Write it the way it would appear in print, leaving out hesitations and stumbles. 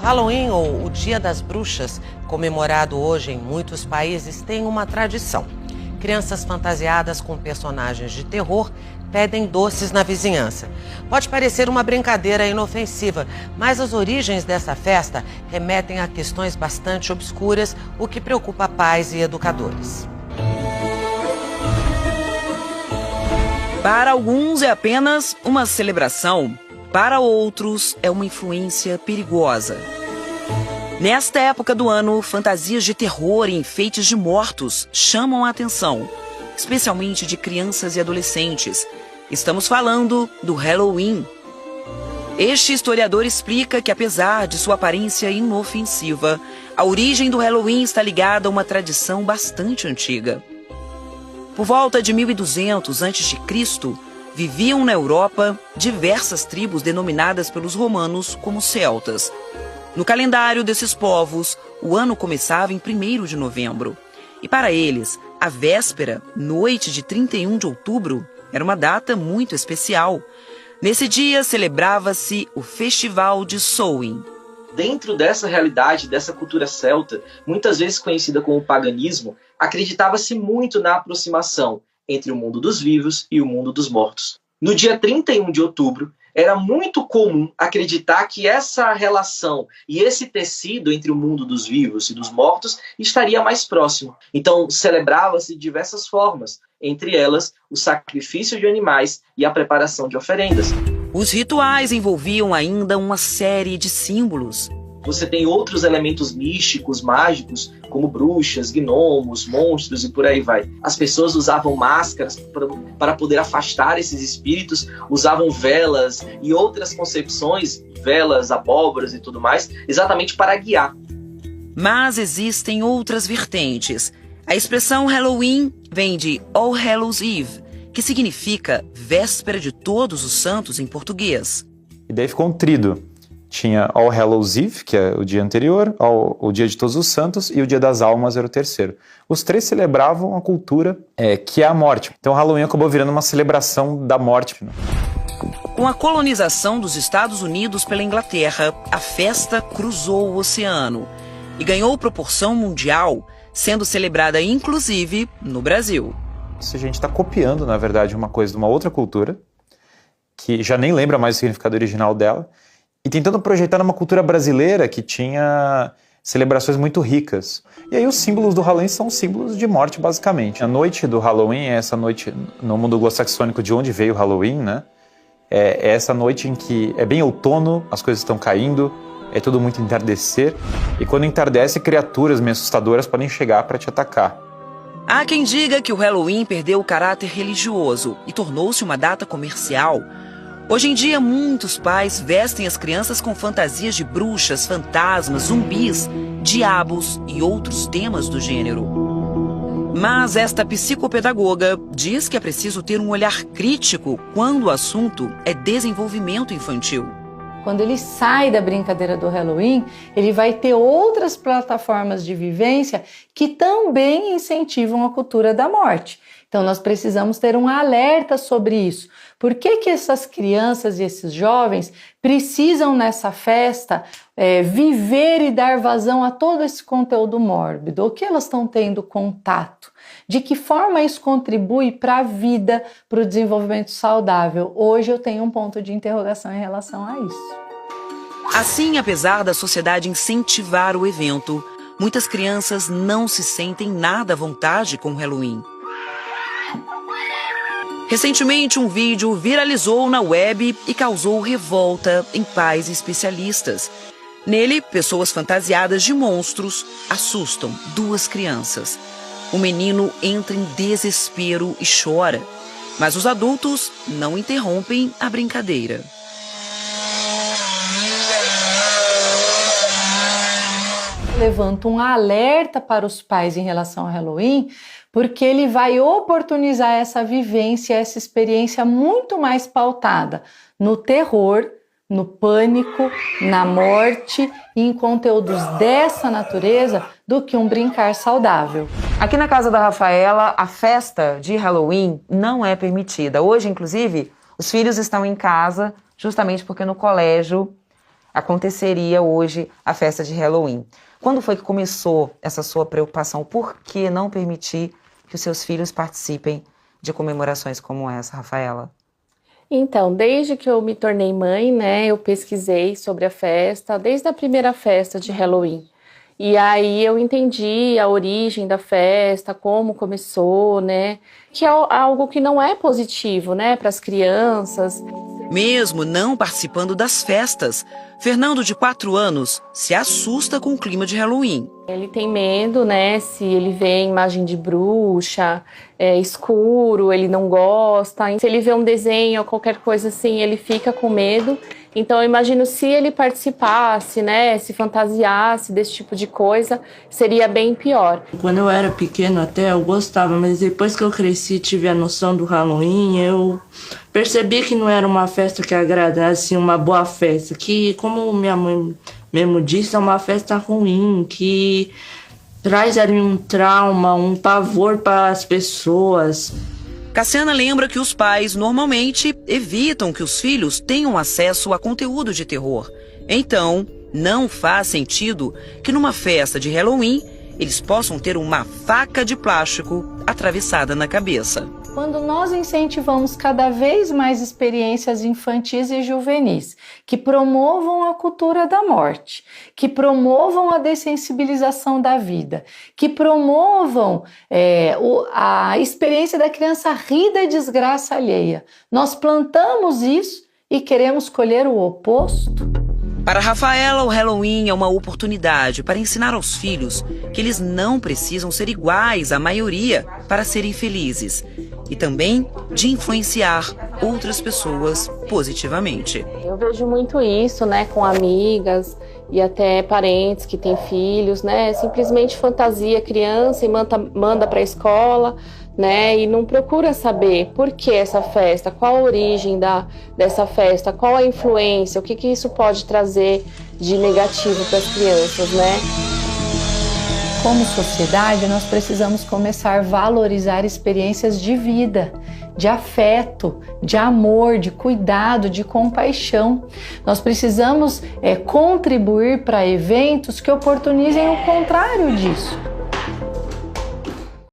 Halloween, ou o Dia das Bruxas, comemorado hoje em muitos países, tem uma tradição. Crianças fantasiadas com personagens de terror pedem doces na vizinhança. Pode parecer uma brincadeira inofensiva, mas as origens dessa festa remetem a questões bastante obscuras, o que preocupa pais e educadores. Para alguns é apenas uma celebração, para outros é uma influência perigosa. Nesta época do ano, fantasias de terror e enfeites de mortos chamam a atenção, especialmente de crianças e adolescentes. Estamos falando do Halloween. Este historiador explica que, apesar de sua aparência inofensiva, a origem do Halloween está ligada a uma tradição bastante antiga. Por volta de 1200 a.C., viviam na Europa diversas tribos denominadas pelos romanos como celtas. No calendário desses povos, o ano começava em 1º de novembro. E para eles, a véspera, noite de 31 de outubro, era uma data muito especial. Nesse dia celebrava-se o Festival de Samhain. Dentro dessa realidade, dessa cultura celta, muitas vezes conhecida como paganismo, acreditava-se muito na aproximação entre o mundo dos vivos e o mundo dos mortos. No dia 31 de outubro, era muito comum acreditar que essa relação e esse tecido entre o mundo dos vivos e dos mortos estaria mais próximo. Então, celebrava-se de diversas formas, entre elas o sacrifício de animais e a preparação de oferendas. Os rituais envolviam ainda uma série de símbolos. Você tem outros elementos místicos, mágicos, como bruxas, gnomos, monstros e por aí vai. As pessoas usavam máscaras para poder afastar esses espíritos, usavam velas e outras concepções, velas, abóboras e tudo mais, exatamente para guiar. Mas existem outras vertentes. A expressão Halloween vem de All Hallows Eve, que significa véspera de todos os santos em português. E daí ficou um trido. Tinha All Hallows Eve, que é o dia anterior, o dia de todos os santos, e o dia das almas era o terceiro. Os três celebravam a cultura que é a morte. Então o Halloween acabou virando uma celebração da morte. Com a colonização dos Estados Unidos pela Inglaterra, a festa cruzou o oceano e ganhou proporção mundial, sendo celebrada inclusive no Brasil. A gente está copiando, na verdade, uma coisa de uma outra cultura, que já nem lembra mais o significado original dela, e tentando projetar numa cultura brasileira que tinha celebrações muito ricas. E aí os símbolos do Halloween são símbolos de morte, basicamente. A noite do Halloween é essa noite no mundo anglo-saxônico de onde veio o Halloween, né? É essa noite em que é bem outono, as coisas estão caindo, é tudo muito entardecer. E quando entardece, criaturas meio assustadoras podem chegar para te atacar. Há quem diga que o Halloween perdeu o caráter religioso e tornou-se uma data comercial. Hoje em dia, muitos pais vestem as crianças com fantasias de bruxas, fantasmas, zumbis, diabos e outros temas do gênero. Mas esta psicopedagoga diz que é preciso ter um olhar crítico quando o assunto é desenvolvimento infantil. Quando ele sai da brincadeira do Halloween, ele vai ter outras plataformas de vivência que também incentivam a cultura da morte. Então nós precisamos ter um alerta sobre isso. Por que essas crianças e esses jovens precisam nessa festa viver e dar vazão a todo esse conteúdo mórbido? O que elas estão tendo contato? De que forma isso contribui para a vida, para o desenvolvimento saudável? Hoje eu tenho um ponto de interrogação em relação a isso. Assim, apesar da sociedade incentivar o evento, muitas crianças não se sentem nada à vontade com o Halloween. Recentemente, um vídeo viralizou na web e causou revolta em pais e especialistas. Nele, pessoas fantasiadas de monstros assustam duas crianças. O menino entra em desespero e chora, mas os adultos não interrompem a brincadeira. Levanto um alerta para os pais em relação ao Halloween, porque ele vai oportunizar essa vivência, essa experiência muito mais pautada no terror, no pânico, na morte e em conteúdos dessa natureza do que um brincar saudável. Aqui na casa da Rafaela, a festa de Halloween não é permitida. Hoje, inclusive, os filhos estão em casa justamente porque no colégio aconteceria hoje a festa de Halloween. Quando foi que começou essa sua preocupação? Por que não permitir que os seus filhos participem de comemorações como essa, Rafaela? Então, desde que eu me tornei mãe, né, eu pesquisei sobre a festa, desde a primeira festa de Halloween. E aí eu entendi a origem da festa, como começou, né, que é algo que não é positivo, né, para as crianças. Mesmo não participando das festas, Fernando, de 4 anos, se assusta com o clima de Halloween. Ele tem medo, né, se ele vê imagem de bruxa, escuro, ele não gosta. Se ele vê um desenho ou qualquer coisa assim, ele fica com medo. Então eu imagino se ele participasse, né, se fantasiasse desse tipo de coisa, seria bem pior. Quando eu era pequeno até eu gostava, mas depois que eu cresci e tive a noção do Halloween, eu percebi que não era uma festa que agradasse, uma boa festa, que, como minha mãe mesmo disse, é uma festa ruim, que traz ali um trauma, um pavor para as pessoas. Cassiana lembra que os pais normalmente evitam que os filhos tenham acesso a conteúdo de terror. Então, não faz sentido que numa festa de Halloween eles possam ter uma faca de plástico atravessada na cabeça. Quando nós incentivamos cada vez mais experiências infantis e juvenis que promovam a cultura da morte, que promovam a dessensibilização da vida, que promovam a experiência da criança rir da desgraça alheia, nós plantamos isso e queremos colher o oposto? Para Rafaela, o Halloween é uma oportunidade para ensinar aos filhos que eles não precisam ser iguais à maioria para serem felizes e também de influenciar outras pessoas positivamente. Eu vejo muito isso, né, com amigas e até parentes que têm filhos, né, simplesmente fantasia a criança e manda para a escola, né, e não procura saber por que essa festa, qual a origem dessa festa, qual a influência, o que isso pode trazer de negativo para as crianças, né? Como sociedade, nós precisamos começar a valorizar experiências de vida, de afeto, de amor, de cuidado, de compaixão. Nós precisamos contribuir para eventos que oportunizem o contrário disso.